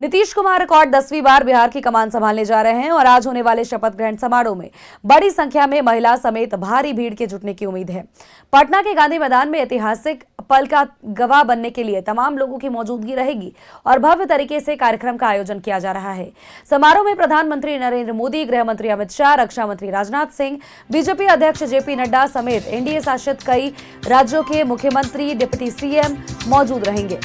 Nitish Kumar record 10वीं बार बिहार की कमान संभालने जा रहे हैं और आज होने वाले शपथ ग्रहण समारोह में बड़ी संख्या में महिला समेत भारी भीड़ के जुटने की उम्मीद है। पटना के गांधी मैदान में ऐतिहासिक पल का गवाह बनने के लिए तमाम लोगों की मौजूदगी रहेगी और भव्य तरीके से कार्यक्रम का आयोजन किया जा रहा है। समारोह में प्रधानमंत्री नरेंद्र मोदी, गृह मंत्री अमित शाह, रक्षा मंत्री राजनाथ सिंह, बीजेपी अध्यक्ष जेपी नड्डा समेत एनडीए शासित कई राज्यों के मुख्यमंत्री, डिप्टी सीएम मौजूद रहेंगे।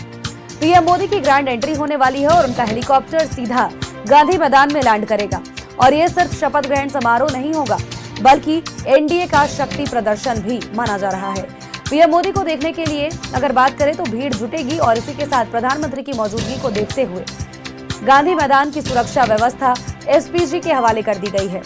पीएम मोदी की ग्रैंड एंट्री होने वाली है और उनका हेलीकॉप्टर सीधा गांधी मैदान में लैंड करेगा। और ये सिर्फ शपथ ग्रहण समारोह नहीं होगा, बल्कि एनडीए का शक्ति प्रदर्शन भी माना जा रहा है। पीएम मोदी को देखने के लिए अगर बात करें तो भीड़ जुटेगी और इसी के साथ प्रधानमंत्री की मौजूदगी को देखते हुए गांधी मैदान की सुरक्षा व्यवस्था एसपीजी के हवाले कर दी गई है।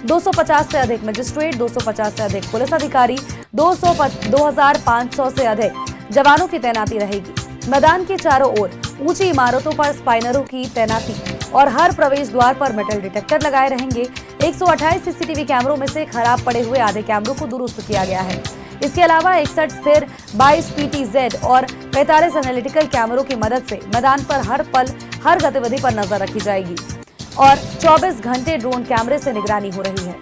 250 से अधिक मजिस्ट्रेट, 250 से अधिक पुलिस अधिकारी, 2500 से अधिक जवानों की तैनाती रहेगी। मैदान के चारों ओर ऊंची इमारतों पर स्पाइनरों की तैनाती और हर प्रवेश द्वार पर मेटल डिटेक्टर लगाए रहेंगे। 128 सीसीटीवी कैमरों में से खराब पड़े हुए आधे कैमरों को दुरुस्त किया गया है। इसके अलावा 61 स्थिर 22 पीटीजेड और 45 एनालिटिकल कैमरों की मदद से मैदान पर हर पल हर गतिविधि पर नजर रखी जाएगी और 24 घंटे ड्रोन कैमरे से निगरानी हो रही है।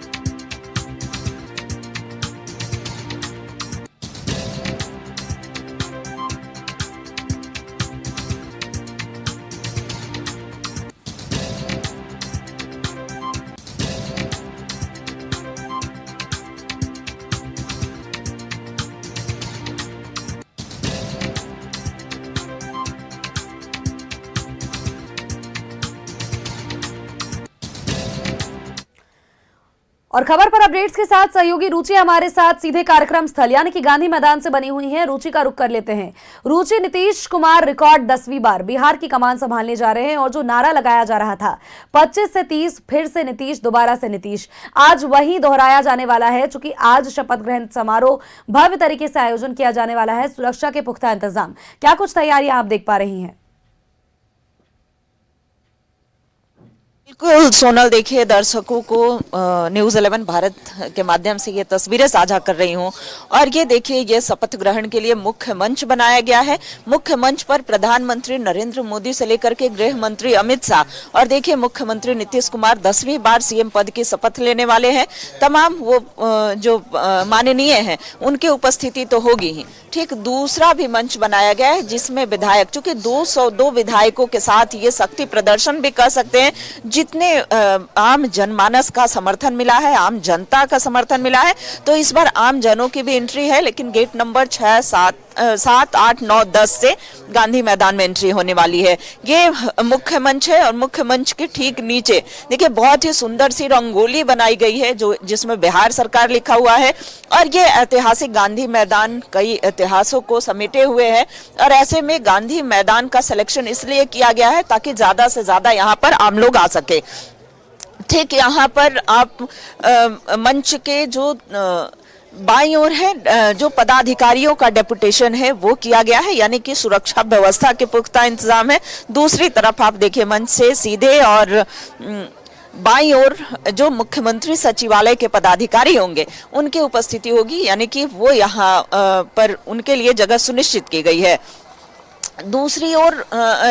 और खबर पर अपडेट्स के साथ सहयोगी रुचि हमारे साथ सीधे कार्यक्रम स्थल यानी कि गांधी मैदान से बनी हुई हैं। रुचि का रुख कर लेते हैं। रुचि, नीतीश कुमार रिकॉर्ड 10वीं बार बिहार की कमान संभालने जा रहे हैं और जो नारा लगाया जा रहा था 25 से 30 फिर से नीतीश, दोबारा से नीतीश, आज वही दोहराया जाने वाला है। चूंकि आज शपथ ग्रहण समारोह भव्य तरीके से आयोजन किया जाने वाला है, सुरक्षा के पुख्ता इंतजाम, क्या कुछ तैयारियां आप देख पा रही हैं? बिल्कुल सोनल, देखिए दर्शकों को न्यूज़ 11 भारत के माध्यम से ये तस्वीरें साझा कर रही हूँ और ये देखिए ये शपथ ग्रहण के लिए मुख्य मंच बनाया गया है। मुख्य मंच पर प्रधानमंत्री नरेंद्र मोदी से लेकर के गृह मंत्री अमित शाह और देखिए मुख्यमंत्री नीतीश कुमार 10वीं बार सीएम पद की शपथ लेने वाले हैं। तमाम वो जो माननीय हैं उनकी उपस्थिति तो होगी ही। ठीक दूसरा भी मंच बनाया गया है जिसमें विधायक, चूंकि 202 विधायकों के साथ ये शक्ति प्रदर्शन भी कर सकते हैं। जितने आम जनमानस का समर्थन मिला है, आम जनता का समर्थन मिला है, तो इस बार आम जनों की भी एंट्री है, लेकिन गेट नंबर 6, 7, 8, 9, 10 से गांधी मैदान में एंट्री होने वाली है। ये मुख्य मंच है और मुख्य मंच के ठीक नीचे देखिए बहुत ही सुंदर सी रंगोली बनाई गई है जो जिसमें बिहार सरकार लिखा हुआ है और ये ऐतिहासिक गांधी मैदान कई इतिहासों को समेटे हुए है और ऐसे में गांधी मैदान का सिलेक्शन इसलिए किया गया है ताकि ज्यादा से ज्यादा यहाँ पर आम लोग आ सके। ठीक यहाँ पर आप मंच के जो बाईं ओर है जो पदाधिकारियों का डेपुटेशन है वो किया गया है, यानी कि सुरक्षा व्यवस्था के पुख्ता इंतजाम है। दूसरी तरफ आप देखिए मंच से सीधे और बाईं ओर जो मुख्यमंत्री सचिवालय के पदाधिकारी होंगे उनकी उपस्थिति होगी, यानी कि वो यहाँ पर उनके लिए जगह सुनिश्चित की गई है। दूसरी ओर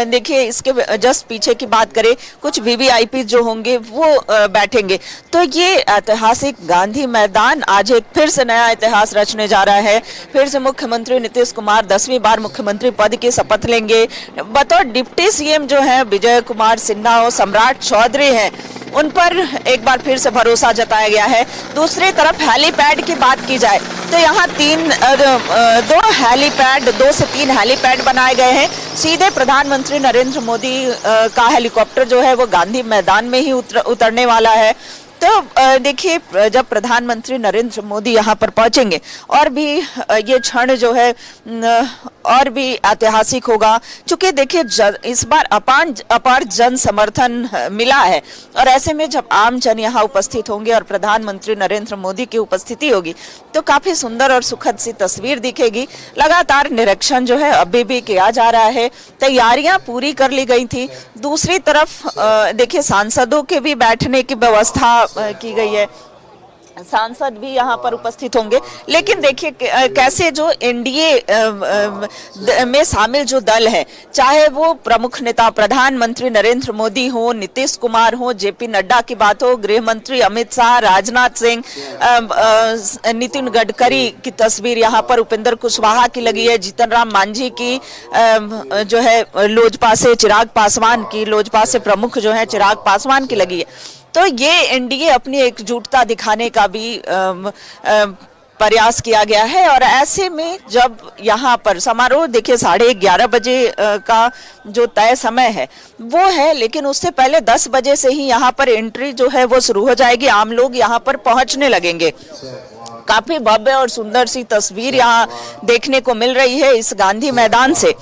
देखिए इसके जस्ट पीछे की बात करें, कुछ वीवीआईपी जो होंगे वो बैठेंगे। तो ये ऐतिहासिक गांधी मैदान आज एक फिर से नया इतिहास रचने जा रहा है। फिर से मुख्यमंत्री नीतीश कुमार 10वीं बार मुख्यमंत्री पद की शपथ लेंगे। बतौर डिप्टी सीएम जो है विजय कुमार सिन्हा और सम्राट चौधरी हैं, उन पर एक बार फिर से भरोसा जताया गया है। दूसरी तरफ हेलीपैड की बात की जाए तो यहाँ 2 से 3 हेलीपैड बनाए गए हैं। सीधे प्रधानमंत्री नरेंद्र मोदी का हेलीकॉप्टर जो है वो गांधी मैदान में ही उतरने वाला है। तो देखिए जब प्रधानमंत्री नरेंद्र मोदी यहाँ पर पहुंचेंगे और भी ये क्षण जो है और भी ऐतिहासिक होगा, क्योंकि देखिए इस बार अपार जन समर्थन मिला है और ऐसे में जब आम जन यहाँ उपस्थित होंगे और प्रधानमंत्री नरेंद्र मोदी की उपस्थिति होगी तो काफी सुंदर और सुखद सी तस्वीर दिखेगी। लगातार निरीक्षण जो है अभी भी किया जा रहा है, तैयारियां पूरी कर ली गई थी। दूसरी तरफ देखिए सांसदों के भी बैठने की व्यवस्था की गई है। सांसद भी यहाँ पर उपस्थित होंगे। लेकिन देखिए कैसे जो एनडीए में शामिल जो दल है, चाहे वो प्रमुख नेता प्रधानमंत्री नरेंद्र मोदी हो, नीतीश कुमार हो, जेपी नड्डा की बात हो, गृह मंत्री अमित शाह, राजनाथ सिंह, नितिन गडकरी की तस्वीर यहाँ पर उपेंद्र कुशवाहा की लगी है, जीतन राम मांझी की जो है लोजपा से चिराग पासवान की, लोजपा से प्रमुख जो है चिराग पासवान की लगी है। तो ये एनडीए अपनी एकजुटता दिखाने का भी प्रयास किया गया है। और ऐसे में जब यहाँ पर समारोह देखिए 11:30 बजे का जो तय समय है वो है, लेकिन उससे पहले 10 बजे से ही यहाँ पर एंट्री जो है वो शुरू हो जाएगी, आम लोग यहाँ पर पहुंचने लगेंगे। काफी भव्य और सुंदर सी तस्वीर यहाँ देखने को मिल रही है इस गांधी मैदान से।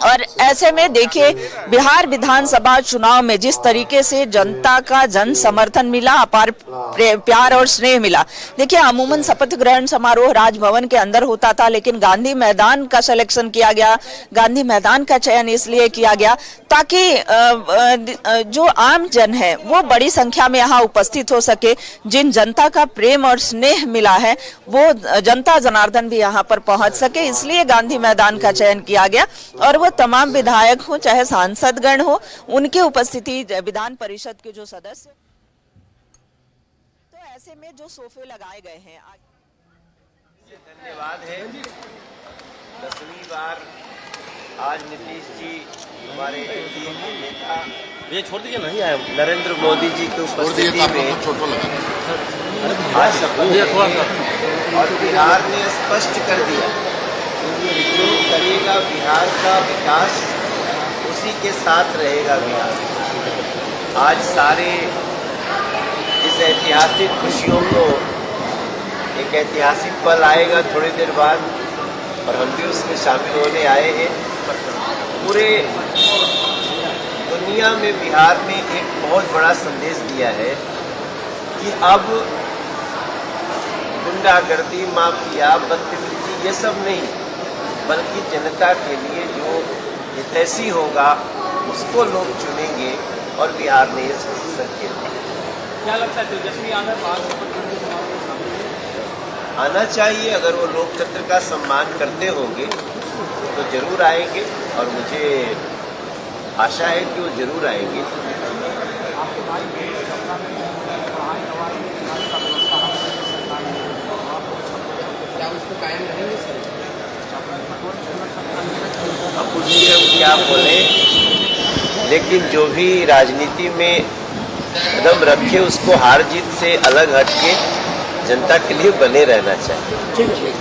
और ऐसे में देखिए बिहार विधानसभा चुनाव में जिस तरीके से जनता का जन समर्थन मिला, अपार प्यार और स्नेह मिला। देखिए अमूमन शपथ ग्रहण समारोह राजभवन के अंदर होता था, लेकिन गांधी मैदान का सिलेक्शन किया गया, गांधी मैदान का चयन इसलिए किया गया ताकि जो आम जन है वो बड़ी संख्या में यहाँ उपस्थित हो सके। जिन जनता का प्रेम और स्नेह मिला है वो जनता जनार्दन भी यहाँ पर पहुंच सके, इसलिए गांधी मैदान का चयन किया गया। और वो तमाम विधायक हो चाहे सांसदगण हो, उनके उपस्थिति, विधान परिषद के जो सदस्य, तो ऐसे में जो सोफे लगाए गए हैं। धन्यवाद है। 10वीं बार आज नीतीश जी हमारे नेता ये छोड़ दीजिए, नहीं आए नरेंद्र मोदी जी की उपस्थिति में आज शपथ और बिहार ने स्पष्ट कर दिया जो करेगा बिहार का विकास उसी के साथ रहेगा बिहार। आज सारे इस ऐतिहासिक खुशियों को, एक ऐतिहासिक पल आएगा थोड़ी देर बाद और हम भी उसमें शामिल होने आए हैं। पूरे दुनिया में बिहार ने एक बहुत बड़ा संदेश दिया है कि अब गुंडागर्दी, माफिया, बदतमीजी ये सब नहीं, बल्कि जनता के लिए जो हितैषी होगा उसको लोग चुनेंगे और बिहार ने ये संकेत दिया। क्या लगता है तेजस्वी यादव आना चाहिए? अगर वो लोकतंत्र का सम्मान करते होंगे तो जरूर आएंगे और मुझे आशा है कि वो जरूर आएंगे। अब उसकी हम क्या बोले, लेकिन जो भी राजनीति में कदम रखे उसको हार जीत से अलग हटके जनता के लिए बने रहना चाहिए।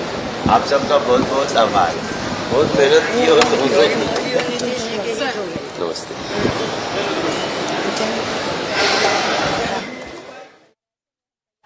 आप सबका बहुत बहुत आभार। बहुत मेहनत की हो तो नमस्ते।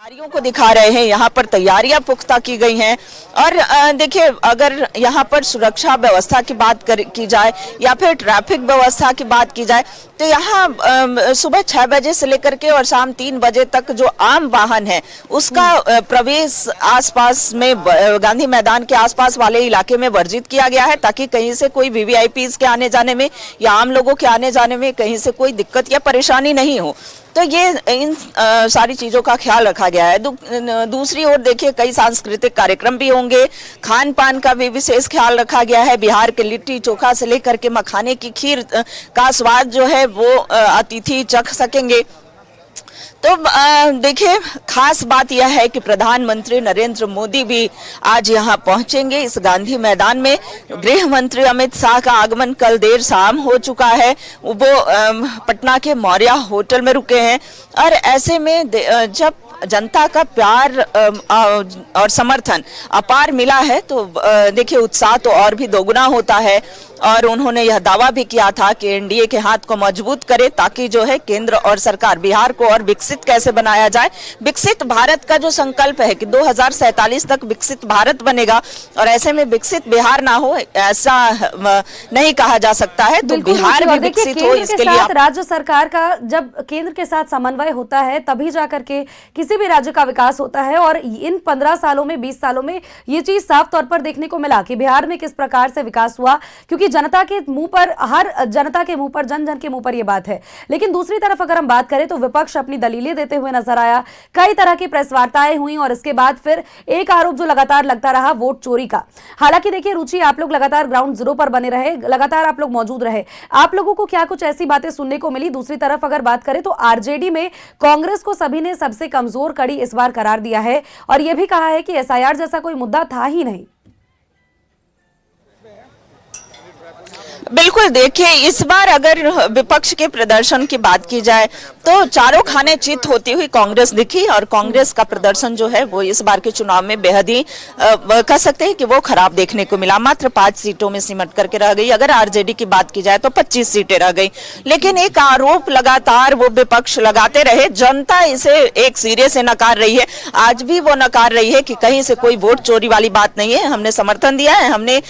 तैयारियों को दिखा रहे हैं, यहाँ पर तैयारियां पुख्ता की गई हैं। और देखिए अगर यहाँ पर सुरक्षा व्यवस्था की बात की जाए या फिर ट्रैफिक व्यवस्था की बात की जाए तो यहाँ सुबह 6 बजे से लेकर के और शाम 3 बजे तक जो आम वाहन है उसका प्रवेश आसपास में गांधी मैदान के आसपास वाले इलाके में वर्जित किया गया है, ताकि कहीं से कोई वीवीआईपीज के आने जाने में या आम लोगों के आने जाने में कहीं से कोई दिक्कत या परेशानी नहीं हो। तो ये इन सारी चीजों का ख्याल रखा गया है। दूसरी ओर देखिए कई सांस्कृतिक कार्यक्रम भी होंगे, खान पान का भी विशेष ख्याल रखा गया है। बिहार के लिट्टी चोखा से लेकर के मखाने की खीर का स्वाद जो है वो अतिथि चख सकेंगे। तो देखिए खास बात यह है कि प्रधानमंत्री नरेंद्र मोदी भी आज यहाँ पहुंचेंगे इस गांधी मैदान में। गृह मंत्री अमित शाह का आगमन कल देर शाम हो चुका है, वो पटना के मौर्या होटल में रुके हैं। और ऐसे में जब जनता का प्यार और समर्थन अपार मिला है तो देखिए उत्साह तो और भी दोगुना होता है। और उन्होंने यह दावा भी किया था कि एनडीए के हाथ को मजबूत करे ताकि जो है केंद्र और सरकार बिहार को और विकसित कैसे बनाया जाए। विकसित भारत का जो संकल्प है कि 2047 तक विकसित भारत बनेगा और ऐसे में विकसित बिहार ना हो ऐसा नहीं कहा जा सकता है। तो बिहार भी विकसित हो इसके लिए राज्य सरकार का जब केंद्र के साथ समन्वय होता है तभी जाकर के किसी भी राज्य का विकास होता है। और इन 15 सालों में 20 सालों में ये चीज साफ तौर पर देखने को मिला कि बिहार में किस प्रकार से विकास हुआ, क्योंकि क्योंकि जनता के मुंह पर, हर जनता के मुंह पर, जन जन के मुंह पर यह बात है। लेकिन दूसरी तरफ अगर हम बात करें तो विपक्ष अपनी दलीलें देते हुए नजर आया, कई तरह की प्रेस वार्ताएं हुई और इसके बाद फिर एक आरोप जो लगातार लगता रहा, वोट चोरी का। हालांकि देखिए रुचि, आप लोग लगातार ग्राउंड जीरो पर बने रहे, लगातार आप लोग मौजूद रहे, आप लोगों को क्या कुछ ऐसी बातें सुनने को मिली? दूसरी तरफ अगर बात करें तो आरजेडी में कांग्रेस को सभी ने सबसे कमजोर कड़ी इस बार करार दिया है और यह भी कहा है कि एसआईआर जैसा कोई मुद्दा था ही नहीं। बिल्कुल, देखिए इस बार अगर विपक्ष के प्रदर्शन की बात की जाए तो चारों खाने चित होती हुई कांग्रेस दिखी और कांग्रेस का प्रदर्शन जो है वो इस बार के चुनाव में बेहद ही कह सकते हैं कि वो खराब देखने को मिला। मात्र 5 सीटों में सिमट करके रह गई। अगर आरजेडी की बात की जाए तो 25 सीटें रह गई। लेकिन एक आरोप लगातार वो विपक्ष लगाते रहे, जनता इसे एक सिरे से नकार रही है। आज भी वो नकार रही है कि कहीं से कोई वोट चोरी वाली बात नहीं है। हमने समर्थन दिया है, हमने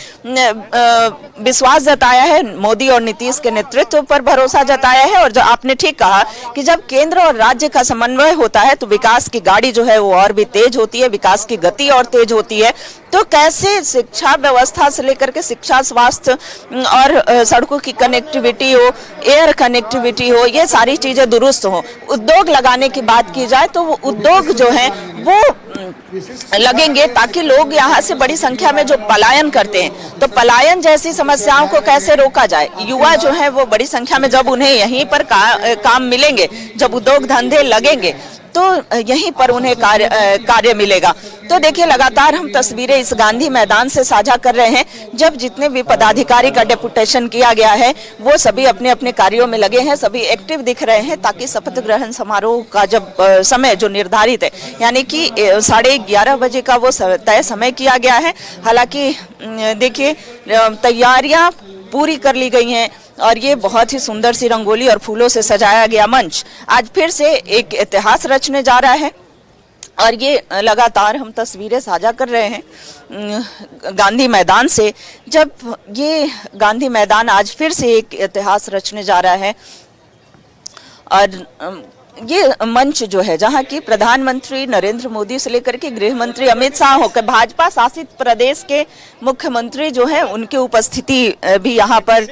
विश्वास जताया है, मोदी और नीतीश के नेतृत्व पर भरोसा जताया है। और जो आपने ठीक कहा कि जब केंद्र और राज्य का समन्वय होता है तो विकास की गाड़ी जो है वो और भी तेज होती है, विकास की गति और तेज होती है। तो कैसे शिक्षा व्यवस्था से लेकर के शिक्षा, स्वास्थ्य और सड़कों की कनेक्टिविटी हो, एयर कनेक्टिविटी हो, ये सारी चीजें दुरुस्त हो। उद्योग लगाने की बात की जाए तो वो उद्योग जो है वो लगेंगे ताकि लोग यहाँ से बड़ी संख्या में जो पलायन करते हैं, तो पलायन जैसी समस्याओं को कैसे रोका जाए। युवा जो है वो बड़ी संख्या में जब उन्हें यहीं पर काम मिलेंगे, जब उद्योग धंधे लगेंगे तो यहीं पर उन्हें कार्य मिलेगा। तो देखिए लगातार हम तस्वीरें इस गांधी मैदान से साझा कर रहे हैं। जब जितने भी पदाधिकारी का डेपुटेशन किया गया है वो सभी अपने अपने कार्यों में लगे हैं, सभी एक्टिव दिख रहे हैं ताकि शपथ ग्रहण समारोह का जब समय जो निर्धारित है यानी कि 11:30 बजे का वो तय समय किया गया है। हालांकि देखिए तैयारियां पूरी कर ली गई हैं और ये बहुत ही सुंदर सी रंगोली और फूलों से सजाया गया मंच आज फिर से एक इतिहास रचने जा रहा है। और ये लगातार हम तस्वीरें साझा कर रहे हैं गांधी मैदान से, जब ये गांधी मैदान आज फिर से एक इतिहास रचने जा रहा है। और ये मंच जो है जहां की प्रधानमंत्री नरेंद्र मोदी से लेकर के गृह मंत्री अमित शाह होकर भाजपा शासित प्रदेश के मुख्यमंत्री जो है उनकी उपस्थिति भी यहां पर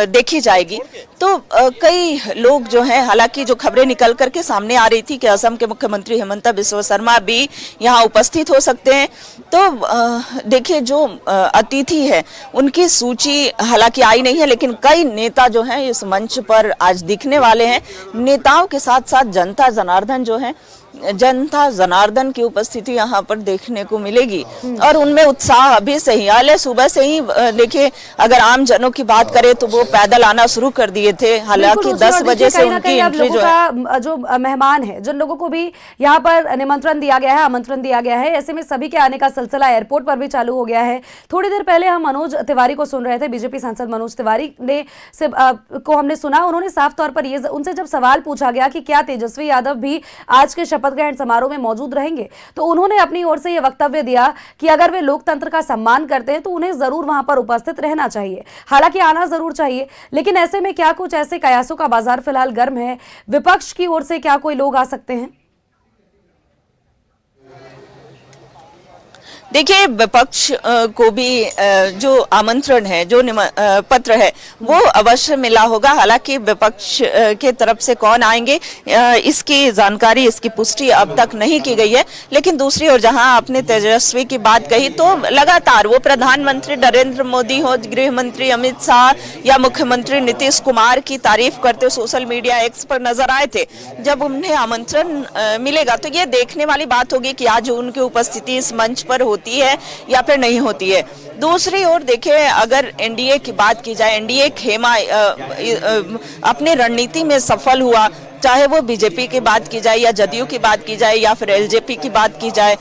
देखी जाएगी। तो कई लोग जो हैं, हालांकि जो खबरें निकल करके सामने आ रही थी कि असम के मुख्यमंत्री हेमंत बिस्वा शर्मा भी यहां उपस्थित हो सकते हैं। तो देखिए जो अतिथि है उनकी सूची हालांकि आई नहीं है, लेकिन कई नेता जो हैं इस मंच पर आज दिखने वाले हैं। नेताओं के साथ साथ जनता जनार्दन जो है, जनता जनार्दन की उपस्थिति यहाँ पर देखने को मिलेगी और उनमें उत्साह अभी से ही, आले सुबह से ही देखिए अगर आम जनों की बात करें तो वो पैदल आना शुरू कर दिए थे। हालांकि 10 बजे से उनकी एंट्री जो है, जो मेहमान है, जिन लोगों को भी यहाँ पर निमंत्रण दिया गया है, आमंत्रण दिया गया है, ऐसे में सभी के आने का सिलसिला एयरपोर्ट पर भी चालू हो गया है। थोड़ी देर पहले हम मनोज तिवारी को सुन रहे थे, बीजेपी सांसद मनोज तिवारी ने को हमने सुना। उन्होंने साफ तौर पर उनसे जब सवाल पूछा गया कि क्या तेजस्वी यादव भी आज के शपथ ग्रहण समारोह में मौजूद रहेंगे, तो उन्होंने अपनी ओर से यह वक्तव्य दिया कि अगर वे लोकतंत्र का सम्मान करते हैं तो उन्हें जरूर वहां पर उपस्थित रहना चाहिए, हालांकि आना जरूर चाहिए। लेकिन ऐसे में क्या कुछ ऐसे कयासों का बाजार फिलहाल गर्म है? विपक्ष की ओर से क्या कोई लोग आ सकते हैं? देखिए विपक्ष को भी जो आमंत्रण है, जो पत्र है वो अवश्य मिला होगा। हालांकि विपक्ष के तरफ से कौन आएंगे इसकी जानकारी, इसकी पुष्टि अब तक नहीं की गई है। लेकिन दूसरी ओर जहां आपने तेजस्वी की बात कही तो लगातार वो प्रधानमंत्री नरेंद्र मोदी हो, गृह मंत्री अमित शाह या मुख्यमंत्री नीतीश कुमार की तारीफ करते सोशल मीडिया एक्स पर नजर आए थे। जब उन्हें आमंत्रण मिलेगा तो ये देखने वाली बात होगी कि आज उनकी उपस्थिति इस मंच पर होती है या फिर नहीं होती है। दूसरी ओर देखिए अगर एनडीए की बात की जाए, एनडीए खेमा अपनी रणनीति में सफल हुआ, चाहे वो बीजेपी की बात की जाए या जदयू की बात की जाए या फिर एलजेपी की बात की जाए,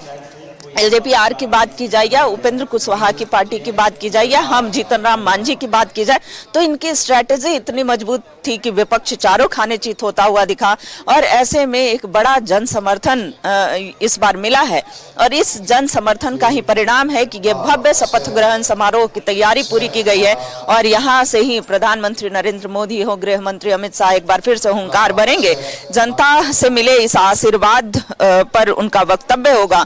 एलजेपी-आर की बात की जाए या उपेंद्र कुशवाहा की पार्टी की बात की जाए या हम जीतन राम मांझी की बात की जाए, तो इनकी स्ट्रैटेजी इतनी मजबूत थी कि विपक्ष चारों खाने चित होता हुआ दिखा। और ऐसे में एक बड़ा जन समर्थन इस बार मिला है और इस जन समर्थन का ही परिणाम है कि ये भव्य शपथ ग्रहण समारोह की तैयारी पूरी की गई है। और यहाँ से ही प्रधानमंत्री नरेंद्र मोदी हो, गृह मंत्री अमित शाह एक बार फिर से हुंकार भरेंगे। जनता से मिले इस आशीर्वाद पर उनका वक्तव्य होगा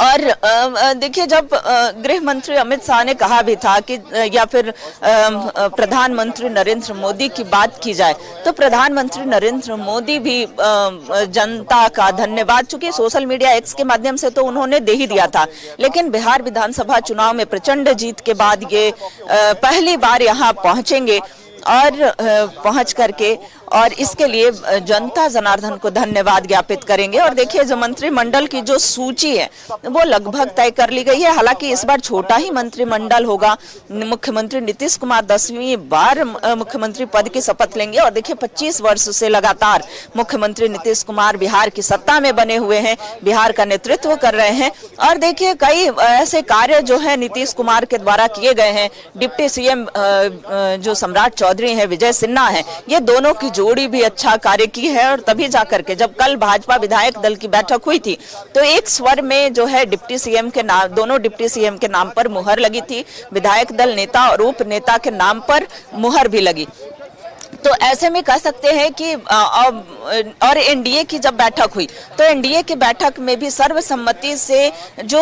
और देखिए, जब गृह मंत्री अमित शाह ने कहा भी था कि या फिर प्रधानमंत्री नरेंद्र मोदी की बात की जाए, तो प्रधानमंत्री नरेंद्र मोदी भी जनता का धन्यवाद, चूंकि सोशल मीडिया एक्स के माध्यम से तो उन्होंने दे ही दिया था, लेकिन बिहार विधानसभा चुनाव में प्रचंड जीत के बाद ये पहली बार यहाँ पहुंचेंगे और पहुंच करके और इसके लिए जनता जनार्दन को धन्यवाद ज्ञापित करेंगे। और देखिए, जो मंत्रिमंडल की जो सूची है वो लगभग तय कर ली गई है। हालांकि इस बार छोटा ही मंत्रिमंडल होगा। मुख्यमंत्री नीतीश कुमार 10वीं बार मुख्यमंत्री पद की शपथ लेंगे। और देखिए, 25 वर्ष से लगातार मुख्यमंत्री नीतीश कुमार बिहार की सत्ता में बने हुए हैं, बिहार का नेतृत्व कर रहे हैं। और देखिए, कई ऐसे कार्य जो है नीतीश कुमार के द्वारा किए गए हैं। डिप्टी सीएम जो सम्राट चौधरी है, विजय सिन्हा है, ये दोनों की जोड़ी भी अच्छा कार्य की है। और तभी जाकर के जब कल भाजपा विधायक दल की बैठक हुई थी, तो एक स्वर में जो है डिप्टी सीएम के नाम, दोनों डिप्टी सीएम के नाम पर मुहर लगी थी। विधायक दल नेता और उप नेता के नाम पर मुहर भी लगी। तो ऐसे में कह सकते हैं कि और एनडीए की जब बैठक हुई, तो एनडीए की बैठक में भी सर्वसम्मति से जो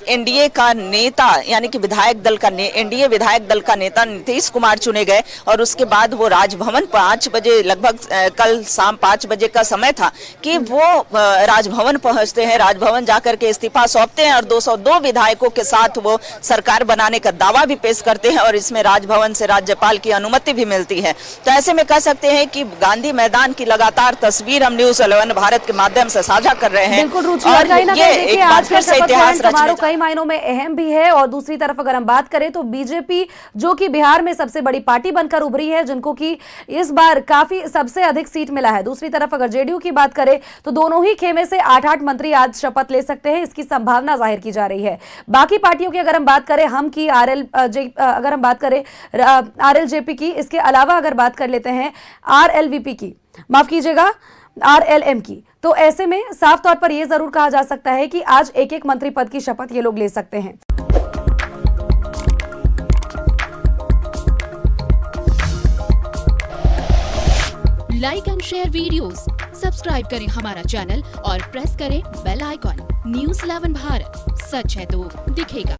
एनडीए का नेता यानी कि विधायक दल का एनडीए विधायक दल का नेता नीतीश कुमार चुने गए। और उसके बाद वो राजभवन 5 बजे, लगभग कल शाम 5 बजे का समय था कि वो राजभवन पहुंचते हैं। राजभवन जाकर के इस्तीफा सौंपते हैं और 202 विधायकों के साथ वो सरकार बनाने का दावा भी पेश करते हैं। और इसमें राजभवन से राज्यपाल की अनुमति भी मिलती है। तो ऐसे में कह सकते हैं कि गांधी मैदान की लगातार तस्वीर हम न्यूज़ 11 भारत के माध्यम से साझा कर रहे हैं। बिल्कुल रुचि, और कहीं ना कहीं देखिए, आज का शपथ ग्रहण समारोह कई मायनों में अहम भी है। और दूसरी तरफ अगर हम बात करें तो बीजेपी, जो कि बिहार में सबसे बड़ी पार्टी बनकर उभरी है, जिनको कि इस बार काफी सबसे अधिक सीट मिला है। दूसरी तरफ अगर जेडीयू की बात करें तो दोनों ही खेमे से 8-8 मंत्री आज शपथ ले सकते हैं, इसकी संभावना जाहिर की जा रही है। बाकी पार्टियों की अगर हम बात करें, हम की अगर हम बात करें आरएलजेपी की, इसके अलावा अगर बात कर लेते हैं आरएलवीपी की, माफ कीजिएगा आरएलएम की, तो ऐसे में साफ तौर पर यह जरूर कहा जा सकता है कि आज एक एक मंत्री पद की शपथ ये लोग ले सकते हैं। Like and share videos, subscribe करें हमारा चैनल और प्रेस करें बेल आइकॉन। न्यूज़ 11 भारत, सच है तो दिखेगा।